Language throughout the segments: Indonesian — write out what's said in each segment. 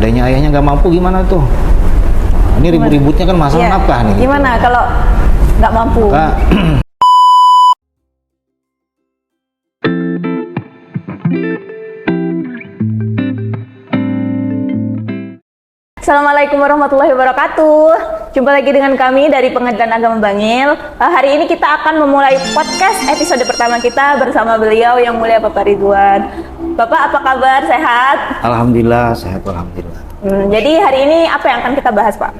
seandainya ayahnya nggak mampu gimana tuh? Nah, ini ribut-ributnya kan masalah nafkah nih. Gimana gitu. kalau nggak mampu? Maka, Assalamualaikum warahmatullahi wabarakatuh. Jumpa lagi dengan kami dari Pengadilan Agama Bangil. Hari ini kita akan memulai podcast episode pertama kita bersama beliau yang mulia Bapak Ridwan. Bapak apa kabar? Sehat? Alhamdulillah, sehat alhamdulillah. Jadi hari ini apa yang akan kita bahas, Pak?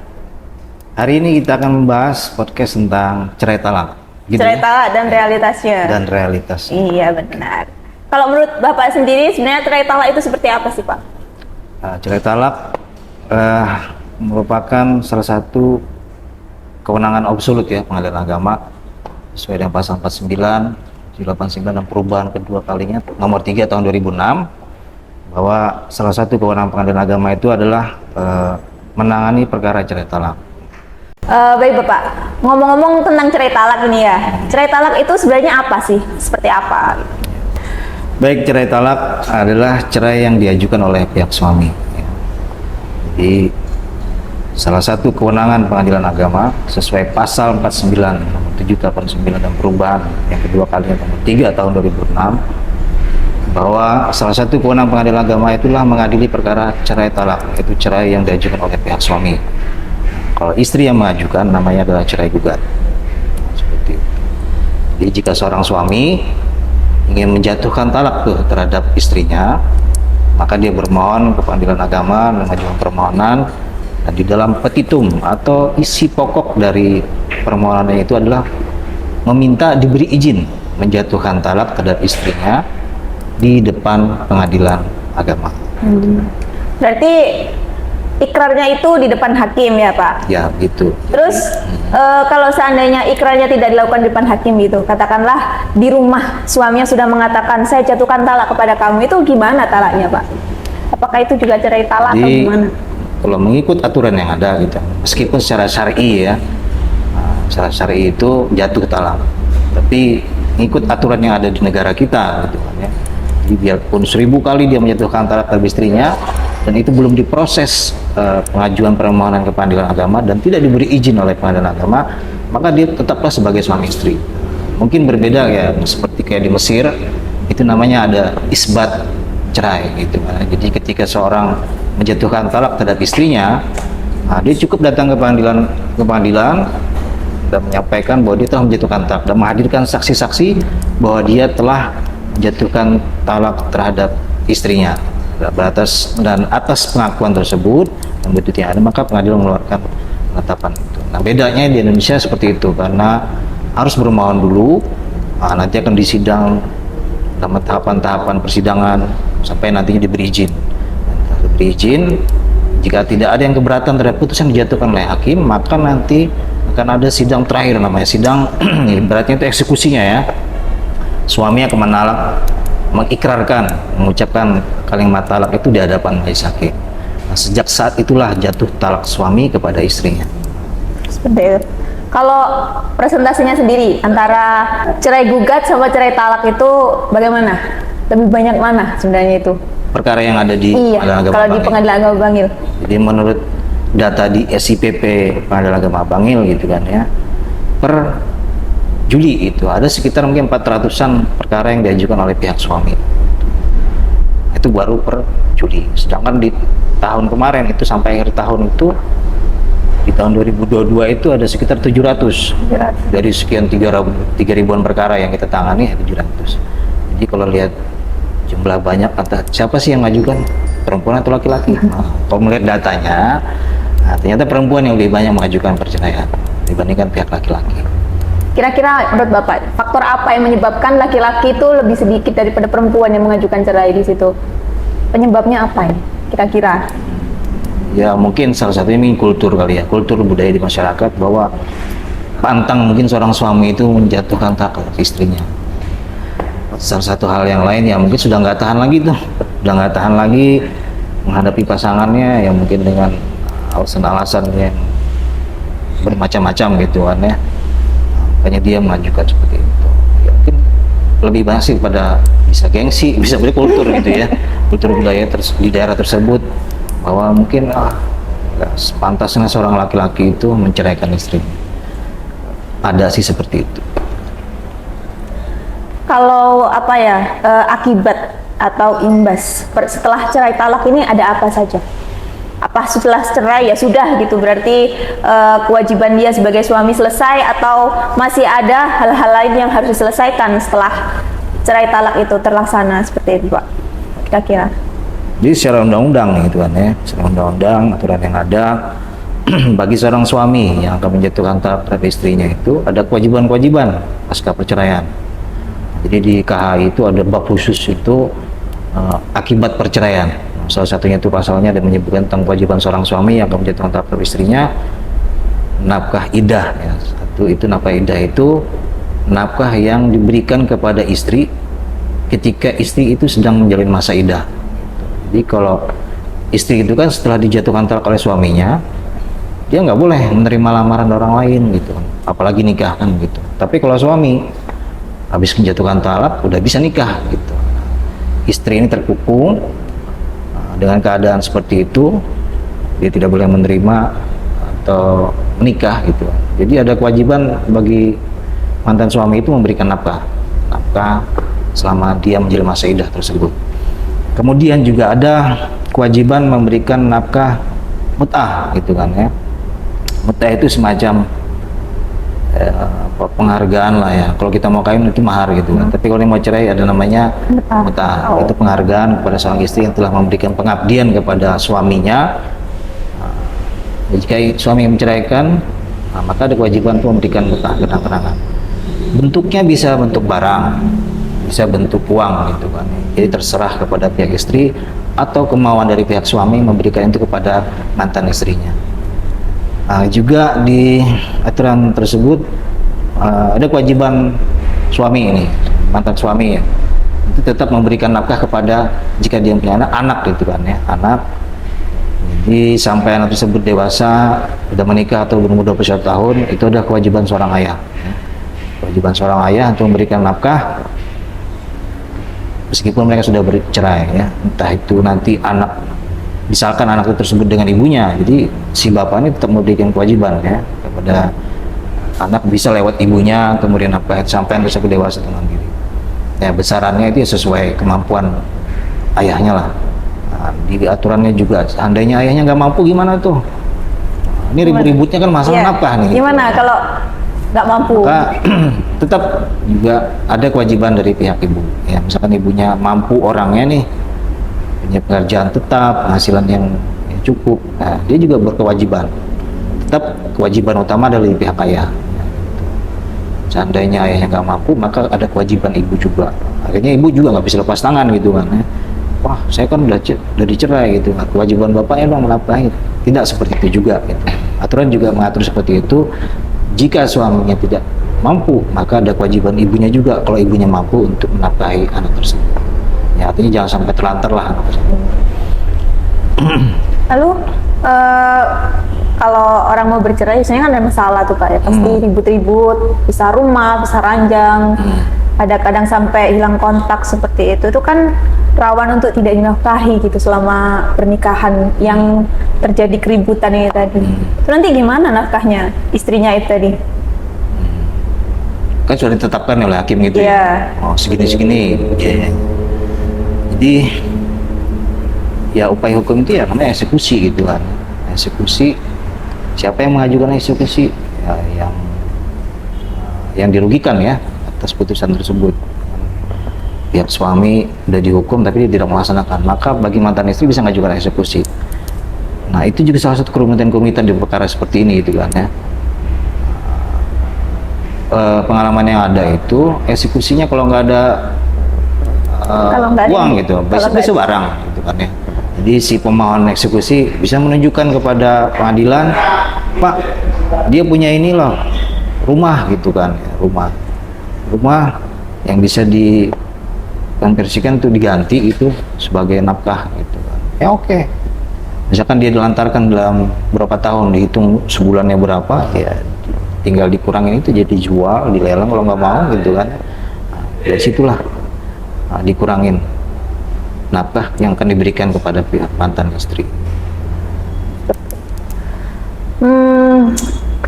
Hari ini kita akan membahas podcast tentang cerai talak. Gitu Cerai talak dan realitasnya. Dan realitas. Iya benar. Kalau menurut Bapak sendiri sebenarnya cerai talak itu seperti apa sih, Pak? Nah, cerai talak merupakan salah satu kewenangan absolut ya Pengadilan Agama sesuai dengan pasal 49, 89 dan perubahan kedua kalinya nomor 3 tahun 2006 bahwa salah satu kewenangan Pengadilan Agama itu adalah menangani perkara cerai talak. Baik Bapak, ngomong-ngomong tentang cerai talak ini ya, cerai talak itu sebenarnya apa sih? Seperti apa? Baik, cerai talak adalah cerai yang diajukan oleh pihak suami. Jadi salah satu kewenangan Pengadilan Agama sesuai pasal 49 nomor 7 tahun 9 dan perubahan yang kedua kalinya nomor 3 tahun 2006 bahwa salah satu kewenangan Pengadilan Agama itulah mengadili perkara cerai talak, yaitu cerai yang diajukan oleh pihak suami. Kalau istri yang mengajukan namanya adalah cerai gugat. Seperti itu. Jadi jika seorang suami ingin menjatuhkan talak tuh terhadap istrinya, maka dia bermohon ke Pengadilan Agama mengajukan permohonan, dan di dalam petitum atau isi pokok dari permohonannya itu adalah meminta diberi izin menjatuhkan talak terhadap istrinya di depan Pengadilan Agama. Berarti ikrarnya itu di depan hakim ya Pak? Ya, gitu. Terus kalau seandainya ikrarnya tidak dilakukan di depan hakim gitu, katakanlah di rumah suaminya sudah mengatakan saya jatuhkan talak kepada kamu, itu gimana talaknya Pak? Apakah itu juga cerai talak atau gimana? Kalau mengikut aturan yang ada gitu, meskipun secara syar'i ya, secara syar'i itu jatuh talak, tapi mengikut aturan yang ada di negara kita gitu kan ya. Jadi biarpun 1000 kali dia menjatuhkan talak terhadap istrinya dan itu belum diproses pengajuan permohonan ke Pengadilan Agama dan tidak diberi izin oleh Pengadilan Agama, maka dia tetaplah sebagai suami istri. Mungkin berbeda ya, seperti kayak di Mesir itu namanya ada isbat cerai gitu. Jadi ketika seorang menjatuhkan talak terhadap istrinya, dia cukup datang ke pengadilan dan menyampaikan bahwa dia telah menjatuhkan talak dan menghadirkan saksi-saksi bahwa dia telah menjatuhkan talak terhadap istrinya. Atas pengakuan tersebut dan bukti yang ada, maka pengadilan mengeluarkan penetapan itu. Nah, bedanya di Indonesia seperti itu karena harus bermohon dulu, nanti akan disidang dalam tahapan-tahapan persidangan sampai nantinya diberi izin. Diberi izin, jika tidak ada yang keberatan terhadap putusan dijatuhkan oleh hakim, maka nanti akan ada sidang terakhir namanya sidang beratnya itu eksekusinya ya. Suami akan mengikrarkan, mengucapkan kalimat talak itu di hadapan majelis hakim. Nah, sejak saat itulah jatuh talak suami kepada istrinya. Seperti itu. Kalau presentasinya sendiri antara cerai gugat sama cerai talak itu bagaimana? Lebih banyak mana sebenarnya itu? Perkara yang ada di Pengadilan Agama kalau Bangil. Di Pengadilan Agama Bangil. Jadi menurut data di SIPP Pengadilan Agama Bangil gitu kan ya, per Juli itu ada sekitar mungkin 400-an perkara yang diajukan oleh pihak suami. Itu baru per Juli. Sedangkan di tahun kemarin itu sampai akhir tahun itu di tahun 2022 itu ada sekitar 700 dari sekian 3.000-an perkara yang kita tangani 700. Jadi kalau lihat jumlah banyak, siapa sih yang mengajukan, perempuan atau laki-laki? Nah, kalau melihat datanya, ternyata perempuan yang lebih banyak mengajukan perceraian dibandingkan pihak laki-laki. Kira-kira menurut Bapak, faktor apa yang menyebabkan laki-laki itu lebih sedikit daripada perempuan yang mengajukan cerai di situ? Penyebabnya apa ini? Kira-kira? Ya mungkin salah satunya mungkin kultur kali ya, kultur budaya di masyarakat bahwa pantang mungkin seorang suami itu menjatuhkan talak ke istrinya. Salah satu hal yang lain ya mungkin sudah nggak tahan lagi tuh, sudah nggak tahan lagi menghadapi pasangannya yang mungkin dengan alasan-alasan yang bermacam-macam gitu kan ya. Makanya dia mengajukan seperti itu. Ya, mungkin lebih banyak sih pada bisa gengsi, bisa beri kultur gitu ya, kultur budaya di daerah tersebut bahwa mungkin nggak sepantasnya seorang laki-laki itu menceraikan istrinya. Ada sih seperti itu. Kalau apa ya, akibat atau imbas setelah cerai talak ini ada apa saja? Apa setelah cerai ya sudah gitu, berarti kewajiban dia sebagai suami selesai, atau masih ada hal-hal lain yang harus diselesaikan setelah cerai talak itu terlaksana seperti itu, Pak? Kira-kira. Jadi secara undang-undang gitu kan ya, secara undang-undang aturan yang ada bagi seorang suami yang akan menjatuhkan talak terhadap istrinya itu ada kewajiban-kewajiban pasca perceraian. Jadi di KHI itu ada bab khusus itu akibat perceraian. Salah satunya itu pasalnya ada menyebutkan tentang kewajiban seorang suami yang akan menjatuhkan talak terhadap istrinya, nafkah iddah ya. Satu itu nafkah iddah itu nafkah yang diberikan kepada istri ketika istri itu sedang menjalin masa iddah. Jadi kalau istri itu kan setelah dijatuhkan talak oleh suaminya, dia nggak boleh menerima lamaran orang lain gitu, apalagi nikah kan gitu. Tapi kalau suami habis menjatuhkan talak udah bisa nikah gitu, istri ini terkukung dengan keadaan seperti itu, dia tidak boleh menerima atau menikah gitu. Jadi ada kewajiban bagi mantan suami itu memberikan nafkah selama dia menjalani masa iddah tersebut. Kemudian juga ada kewajiban memberikan nafkah mut'ah gitu kan ya. Mut'ah itu semacam penghargaan lah ya. Kalau kita mau kawin itu mahar gitu kan. Tapi kalau mau cerai ada namanya mut'ah. Itu penghargaan kepada seorang istri yang telah memberikan pengabdian kepada suaminya. Jika suami menceraikan, maka ada kewajiban untuk memberikan mut'ah, kenang-kenangan. Bentuknya bisa bentuk barang, bisa bentuk uang gitu kan. Jadi terserah kepada pihak istri atau kemauan dari pihak suami memberikan itu kepada mantan istrinya. Juga di aturan tersebut ada kewajiban suami ini, mantan suami ya, itu tetap memberikan nafkah kepada jika dia punya anak gitu kan ya, anak. Jadi sampai anak tersebut dewasa, sudah menikah atau berumur 21 tahun, itu ada kewajiban seorang ayah. Kewajiban seorang ayah untuk memberikan nafkah meskipun mereka sudah bercerai ya, entah itu nanti anak, misalkan anak itu tersebut dengan ibunya, jadi si bapak ini tetap memberikan kewajiban ya kepada anak, bisa lewat ibunya, kemudian apa sampai anak tersebut dewasa dengan diri. Ya besarannya itu sesuai kemampuan ayahnya lah. Di aturannya juga, seandainya ayahnya nggak mampu gimana tuh? Ini ribut-ributnya kan masalah nafkah nih. Gimana kalau nggak mampu? Maka tetap juga ada kewajiban dari pihak ibu. Ya misalkan ibunya mampu orangnya nih, punya pekerjaan tetap, penghasilan yang cukup, nah, dia juga berkewajiban. Tetap kewajiban utama adalah dari pihak ayah. Seandainya ayahnya nggak mampu, maka ada kewajiban ibu juga. Akhirnya ibu juga nggak bisa lepas tangan gitu kan ya. Wah, saya kan udah dicerai gitu. Kewajiban bapaknya dong menafkahi. Tidak seperti itu juga gitu. Aturan juga mengatur seperti itu. Jika suaminya tidak mampu, maka ada kewajiban ibunya juga kalau ibunya mampu untuk menafkahi anak tersebut. Ya, artinya jangan sampai terlantar lah anak tersebut. Lalu kalau orang mau bercerai biasanya kan ada masalah tuh Pak ya, pasti ribut-ribut, pisah rumah, pisah ranjang, ada kadang sampai hilang kontak seperti itu kan rawan untuk tidak dinafkahi gitu selama pernikahan yang terjadi keributan ini tadi. Itu nanti gimana nafkahnya istrinya itu tadi? Kan sudah ditetapkan oleh hakim gitu ya. Oh segini-segini. Ya. Jadi ya upaya hukum itu ya namanya eksekusi gitu kan. Eksekusi, siapa yang mengajukan eksekusi ya, yang dirugikan ya atas putusan tersebut. Pihak suami udah dihukum tapi dia tidak melaksanakan, maka bagi mantan istri bisa mengajukan eksekusi. Nah itu juga salah satu kerumitan-kerumitan di perkara seperti ini gitu kan ya. Pengalaman yang ada itu eksekusinya kalau nggak ada uang gitu, bisa barang gitu kan ya. Jadi si pemohon eksekusi bisa menunjukkan kepada pengadilan, Pak, dia punya ini loh, rumah gitu kan, rumah yang bisa dikonversikan itu diganti itu sebagai nafkah gitu kan. Ya oke. Misalkan dia dilantarkan dalam berapa tahun, dihitung sebulannya berapa, ya tinggal dikurangin itu jadi jual, dilelang kalau nggak mau gitu kan. Nah, dari situlah dikurangin nafkah yang akan diberikan kepada pihak mantan istri.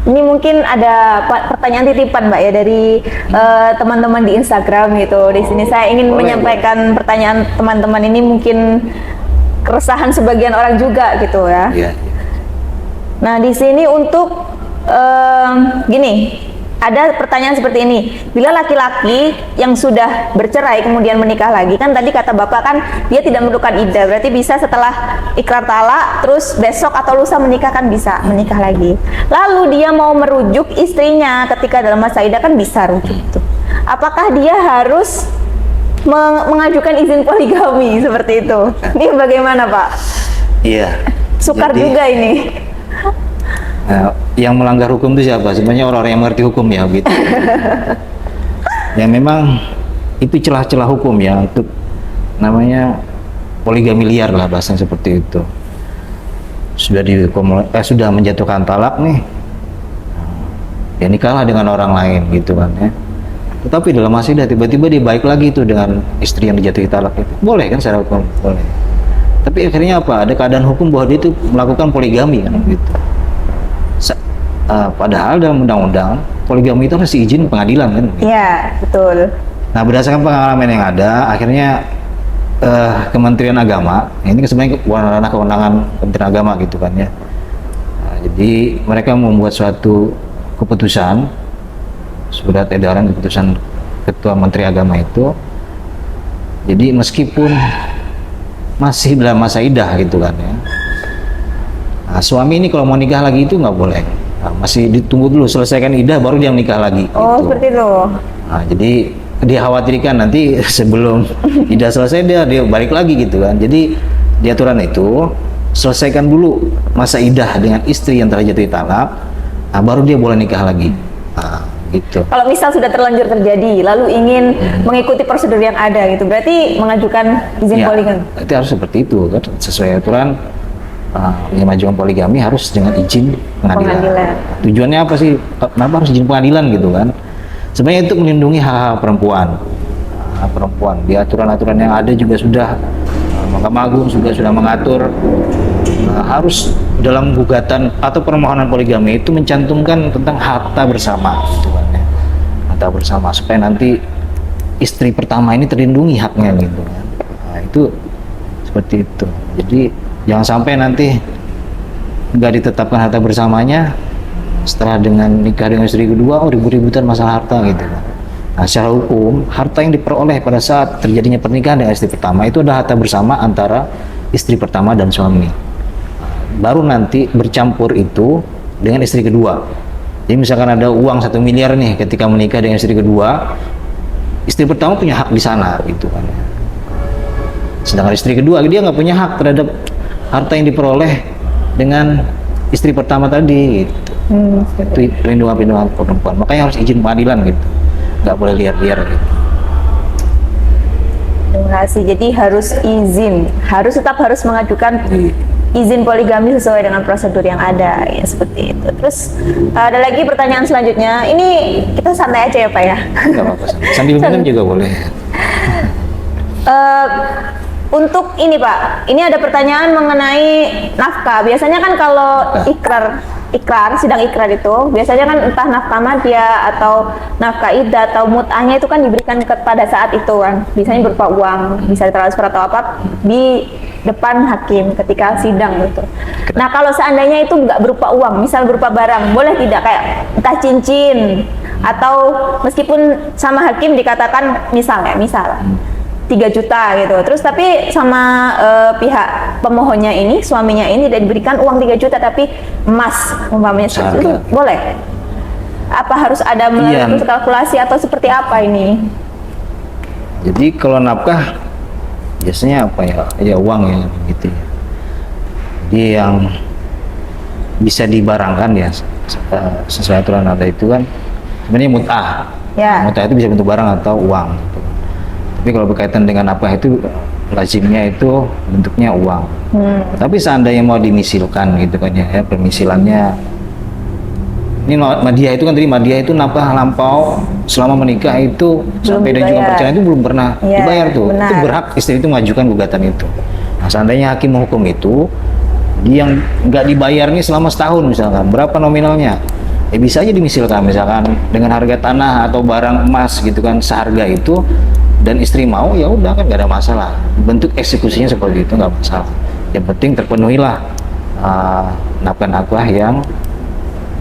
Ini mungkin ada pertanyaan titipan Mbak ya dari teman-teman di Instagram gitu. Di sini saya ingin menyampaikan pertanyaan teman-teman ini, mungkin keresahan sebagian orang juga gitu ya. Iya. Nah di sini untuk gini, ada pertanyaan seperti ini. Bila laki-laki yang sudah bercerai kemudian menikah lagi, kan tadi kata Bapak kan dia tidak memerlukan iddah, berarti bisa setelah ikrar talak, terus besok atau lusa menikah kan bisa menikah lagi. Lalu dia mau merujuk istrinya ketika dalam masa iddah kan bisa rujuk tuh. Apakah dia harus mengajukan izin poligami seperti itu? Ini bagaimana Pak? Iya. Sukar Jadi, juga ini. yang melanggar hukum itu siapa? Sebenarnya orang-orang yang mengerti hukum ya, gitu. Ya memang itu celah-celah hukum ya, untuk namanya poligami liar lah, bahasanya seperti itu. Sudah menjatuhkan talak nih, ya nikahlah dengan orang lain gitu kan ya. Tetapi dalam masa iddah tiba-tiba dia baik lagi tuh dengan istri yang dijatuhi talak itu, boleh kan secara hukum? Boleh. Tapi akhirnya apa? Ada keadaan hukum bahwa dia itu melakukan poligami kan gitu. Padahal dalam undang-undang poligami itu harus izin pengadilan kan? Iya, betul. Nah berdasarkan pengalaman yang ada, akhirnya Kementerian Agama, ini sebenarnya ranah kewenangan Kementerian Agama gitu kan ya. Nah, jadi mereka membuat suatu keputusan, surat edaran keputusan Ketua Menteri Agama itu. Jadi meskipun masih dalam masa iddah gitu kan ya, nah, suami ini kalau mau nikah lagi itu nggak boleh. Nah, masih ditunggu dulu selesaikan iddah baru dia menikah lagi. Oh, gitu. seperti itu. Nah, jadi dia khawatirkan nanti sebelum iddah selesai dia balik lagi gitu kan. Jadi di aturan itu selesaikan dulu masa iddah dengan istri yang telah jatuh talak, nah, baru dia boleh nikah lagi. Nah, gitu. Kalau misal sudah terlanjur terjadi, lalu ingin mengikuti prosedur yang ada gitu, berarti mengajukan izin Ya, poligami. itu harus seperti itu kan, sesuai aturan. Yang mengajukan poligami harus dengan izin pengadilan. Tujuannya apa sih? Kenapa harus izin pengadilan gitu kan? Sebenarnya itu melindungi hak-hak perempuan. Perempuan di aturan-aturan yang ada juga sudah Mahkamah Agung juga sudah mengatur harus dalam gugatan atau permohonan poligami itu mencantumkan tentang harta bersama gitu kan ya. Harta bersama supaya nanti istri pertama ini terlindungi haknya gitu kan. Nah, itu seperti itu. Jadi jangan sampai nanti nggak ditetapkan harta bersamanya, setelah dengan nikah dengan istri kedua, ribut-ributan masalah harta gitu kan. Nah, secara hukum, harta yang diperoleh pada saat terjadinya pernikahan dengan istri pertama itu adalah harta bersama antara istri pertama dan suami. Baru nanti bercampur itu dengan istri kedua. Jadi misalkan ada uang 1 miliar nih ketika menikah dengan istri kedua, istri pertama punya hak di sana gitu kan. Sedangkan istri kedua dia nggak punya hak terhadap harta yang diperoleh dengan istri pertama tadi gitu. Itu perlindungan perempuan, makanya harus izin pengadilan gitu, nggak boleh liar-liar gitu. Terima kasih. Jadi harus izin, tetap harus mengajukan izin poligami sesuai dengan prosedur yang ada ya, seperti itu. Terus ada lagi pertanyaan selanjutnya. Ini kita santai aja ya Pak ya. Nggak apa-apa, sambil minum juga boleh. Untuk ini Pak, ini ada pertanyaan mengenai nafkah. Biasanya kan kalau sidang ikrar itu, biasanya kan entah nafkah madya atau nafkah iddah atau mut'ahnya itu kan diberikan pada saat itu kan. Biasanya berupa uang, bisa transfer atau apa di depan hakim ketika sidang gitu. Nah kalau seandainya itu nggak berupa uang, misal berupa barang, boleh tidak kayak entah cincin atau meskipun sama hakim dikatakan misal 3 juta gitu. Terus tapi sama pihak pemohonnya ini, suaminya ini tidak diberikan uang 3 juta tapi emas umpamanya itu boleh? Apa harus ada melalui kalkulasi atau seperti apa ini? Jadi kalau nafkah biasanya apa ya? Ya uang ya gitu ya. Jadi yang bisa dibarangkan ya sesuai aturan ada itu kan sebenarnya mut'ah. Ya. Mut'ah itu bisa bentuk barang atau uang gitu. Tapi kalau berkaitan dengan nafkah itu lazimnya itu bentuknya uang. Tapi seandainya mau dimisilkan gitu kan ya, permisilannya ini madiyah itu kan, tadi madiyah itu nafkah lampau selama menikah itu sampai dan juga perceraian itu belum pernah dibayar tuh. Benar. Itu berhak istri itu mengajukan gugatan itu. Nah, seandainya hakim menghukum itu dia yang nggak dibayar nih selama setahun misalkan, berapa nominalnya? Ya bisa aja dimisilkan, misalkan dengan harga tanah atau barang emas gitu kan seharga itu, dan istri mau, ya udah kan nggak ada masalah. Bentuk eksekusinya seperti itu nggak masalah. Yang penting terpenuhilah nafkah yang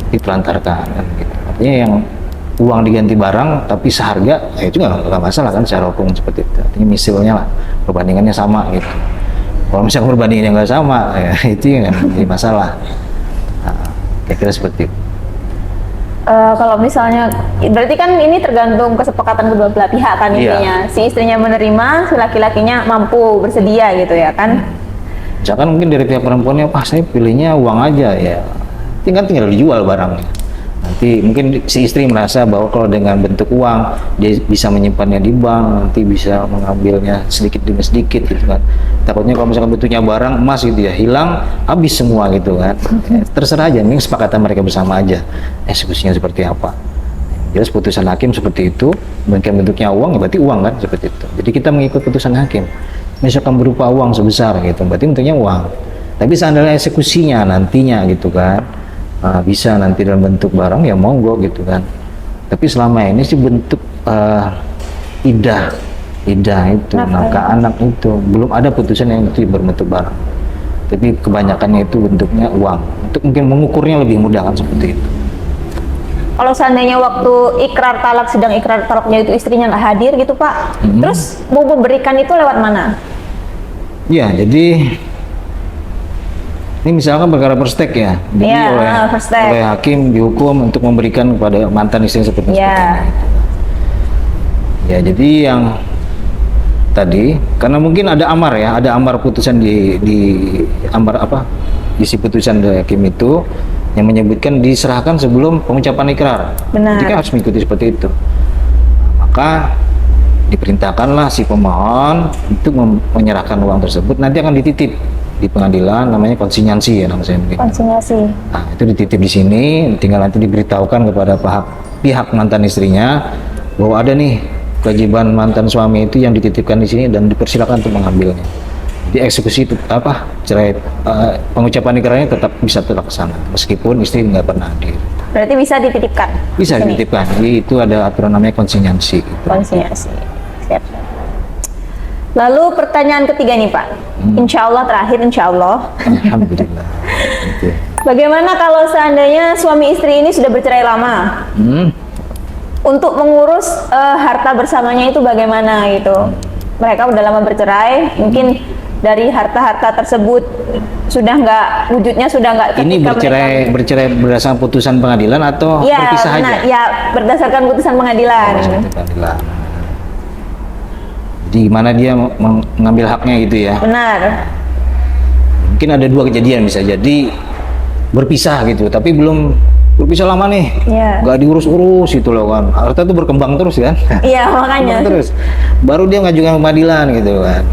ditelantarkan kan, gitu. Artinya yang uang diganti barang tapi seharga, ya itu nggak masalah kan secara hukum seperti itu. Artinya misilnya lah, perbandingannya sama gitu. Kalau misalnya perbandingannya nggak sama, ya itu yang jadi masalah. Kira-kira seperti itu. Kalau misalnya, berarti kan ini tergantung kesepakatan kedua belah pihak kan intinya. Si istrinya menerima, si laki-lakinya mampu bersedia gitu ya kan? Misalkan mungkin dari pihak perempuannya, saya pilihnya uang aja ya, tinggal dijual barangnya. Nanti mungkin si istri merasa bahwa kalau dengan bentuk uang dia bisa menyimpannya di bank, nanti bisa mengambilnya sedikit demi sedikit gitu kan. Takutnya kalau misalkan bentuknya barang emas gitu ya, hilang habis semua gitu kan. Ya, terserah aja, ini kesepakatan mereka bersama aja eksekusinya seperti apa. Jelas putusan hakim seperti itu, mungkin bentuknya uang ya berarti uang kan, seperti itu. Jadi kita mengikut putusan hakim. Misalkan berupa uang sebesar gitu, berarti bentuknya uang. Tapi seandainya eksekusinya nantinya gitu kan, bisa nanti dalam bentuk barang ya monggo gitu kan. Tapi selama ini sih bentuk idah itu nafkah anak itu belum ada putusan yang itu berbentuk barang. Tapi kebanyakannya itu bentuknya uang. Untuk mungkin mengukurnya lebih mudah kan seperti itu. Kalau seandainya waktu ikrar talak, sedang ikrar talaknya itu istrinya nggak hadir gitu Pak, terus mau memberikan itu lewat mana? Ya, jadi ini misalkan perkara perstek ya, jadi oleh hakim dihukum untuk memberikan kepada mantan istri seperti itu. Ya, jadi yang tadi karena mungkin ada amar ya, ada amar putusan di amar isi putusan dari hakim itu yang menyebutkan diserahkan sebelum pengucapan ikrar. Benar. Jadi kan harus mengikuti seperti itu. Maka diperintahkanlah si pemohon untuk menyerahkan uang tersebut, nanti akan dititip di pengadilan, namanya konsinyasi ya namanya. Konsinyasi. Nah, itu dititip di sini, tinggal nanti diberitahukan kepada pihak mantan istrinya bahwa ada nih kewajiban mantan suami itu yang dititipkan di sini dan dipersilakan untuk mengambilnya. Di eksekusi itu cerai pengucapan ikrarnya tetap bisa terlaksana meskipun istri nggak pernah hadir. Berarti bisa dititipkan? Bisa dititipkan. Jadi itu ada aturan namanya konsinyasi. Gitu. Konsinyasi. Siap. Lalu pertanyaan ketiga nih Pak. Insya Allah terakhir, insya Allah. Alhamdulillah. Okay. Bagaimana kalau seandainya suami istri ini sudah bercerai lama? Untuk mengurus harta bersamanya itu bagaimana gitu? Mereka udah lama bercerai, mungkin dari harta-harta tersebut sudah nggak, wujudnya sudah nggak. Ini bercerai berdasarkan putusan pengadilan atau berpisah aja? Ya, berdasarkan putusan pengadilan. Pengadilan. Di mana dia mengambil haknya gitu ya? Benar. Mungkin ada dua kejadian, bisa jadi berpisah gitu, tapi belum berpisah lama nih, nggak diurus-urus itu loh kan. Harta itu berkembang terus kan? Iya makanya. Terus, baru dia mengajukan pengadilan gitu kan.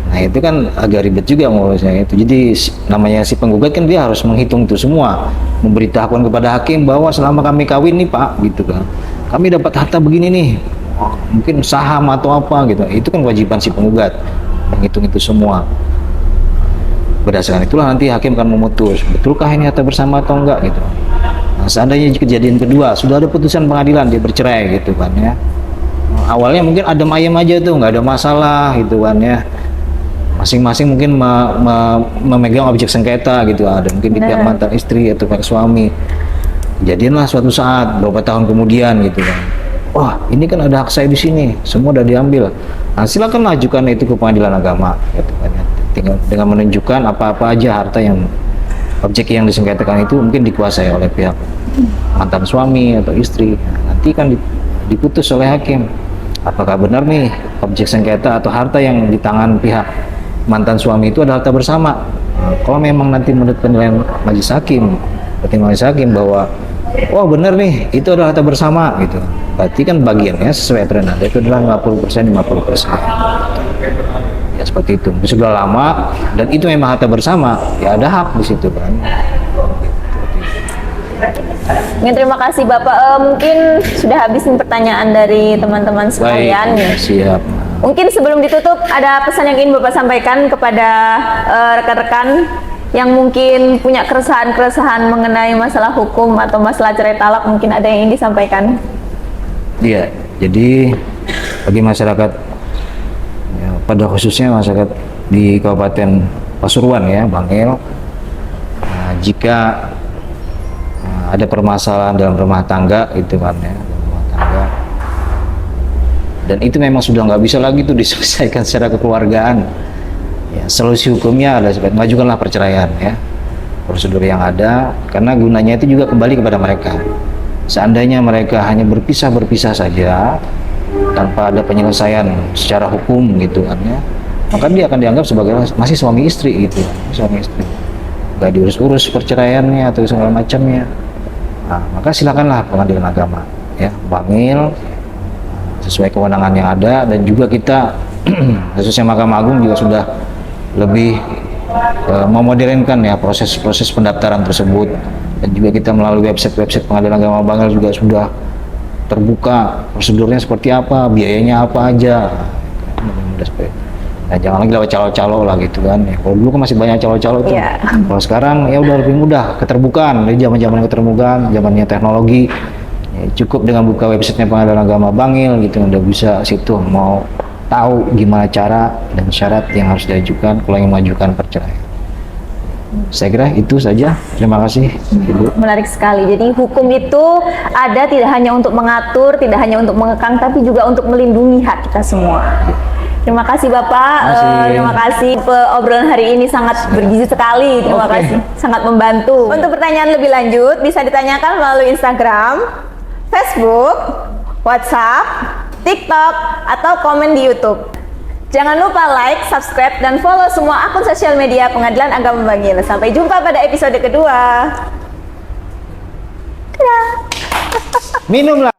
Nah itu kan agak ribet juga ngurusnya itu. Jadi namanya si penggugat kan dia harus menghitung itu semua, memberitahukan kepada hakim bahwa selama kami kawin nih Pak, gitu kan, kami dapat harta begini nih, mungkin saham atau apa gitu. Itu kan kewajiban si penggugat menghitung itu semua. Berdasarkan itulah nanti hakim akan memutus betulkah ini harta bersama atau enggak gitu. Nah, seandainya kejadian kedua sudah ada putusan pengadilan dia bercerai gitu kan ya. Awalnya mungkin adem ayem aja tuh, nggak ada masalah gitu kan ya. Masing-masing mungkin memegang objek sengketa gitu, ada mungkin di pihak mantan istri atau pihak suami. Jadilah suatu saat beberapa tahun kemudian gitu kan, wah ini kan ada hak saya di sini, semua udah diambil. Nah silakan ajukan itu ke pengadilan agama gitu kan ya. Tinggal dengan menunjukkan apa-apa aja harta yang objek yang disengketakan itu mungkin dikuasai oleh pihak mantan suami atau istri. Nah, nanti kan diputus oleh hakim apakah benar nih objek sengketa atau harta yang di tangan pihak mantan suami itu adalah harta bersama. Nah, kalau memang nanti menurut penilaian majelis hakim, bahwa wah benar nih itu adalah harta bersama gitu, berarti kan bagiannya sesuai aturan ada itu adalah 50% 50%. Ya seperti itu. Sudah lama dan itu memang harta bersama, ya ada hak di situ kan. Terima kasih Bapak. Mungkin sudah habis pertanyaan dari teman-teman sekalian. Baik, siap. Mungkin sebelum ditutup ada pesan yang ingin Bapak sampaikan kepada rekan-rekan yang mungkin punya keresahan-keresahan mengenai masalah hukum atau masalah cerai talak, mungkin ada yang ingin disampaikan? Iya, jadi bagi masyarakat, ya, pada khususnya masyarakat di Kabupaten Pasuruan ya, Bangil, jika ada permasalahan dalam rumah tangga gitu kan ya, dalam rumah tangga, dan itu memang sudah nggak bisa lagi tuh diselesaikan secara kekeluargaan, ya, solusi hukumnya ada, majukanlah perceraian ya, prosedur yang ada, karena gunanya itu juga kembali kepada mereka. Seandainya mereka hanya berpisah saja tanpa ada penyelesaian secara hukum gitu kan ya, maka dia akan dianggap sebagai masih suami istri gitu, suami istri, nggak diurus-urus perceraiannya atau segala macamnya. Nah, maka silakanlah pengadilan agama ya, Bangil, sesuai kewenangan yang ada, dan juga kita khususnya Mahkamah Agung juga sudah lebih memodernkan ya proses-proses pendaftaran tersebut, dan juga kita melalui website Pengadilan Agama Bangil juga sudah terbuka prosedurnya seperti apa, biayanya apa aja. Nah, jangan lagi lewat calo-calo lah gitu kan ya. Kalau dulu kan masih banyak calo-calo tuh. Yeah. Kalau sekarang ya udah lebih mudah, keterbukaan. Dari zaman-zaman keterbukaan, zamannya teknologi, ya, cukup dengan buka websitenya Pengadilan Agama Bangil gitu, udah bisa situ mau tahu gimana cara dan syarat yang harus diajukan kalau ingin mengajukan perceraian. Saya kira itu saja. Terima kasih, Ibu. Menarik sekali. Jadi hukum itu ada tidak hanya untuk mengatur, tidak hanya untuk mengekang, tapi juga untuk melindungi hak kita semua. Terima kasih Bapak. Terima kasih. Obrolan hari ini sangat bergizi sekali. Terima kasih. Sangat membantu. Untuk pertanyaan lebih lanjut bisa ditanyakan melalui Instagram, Facebook, WhatsApp, TikTok, atau komen di YouTube. Jangan lupa like, subscribe, dan follow semua akun sosial media Pengadilan Agama Bangil. Sampai jumpa pada episode kedua. Dadah. Minumlah.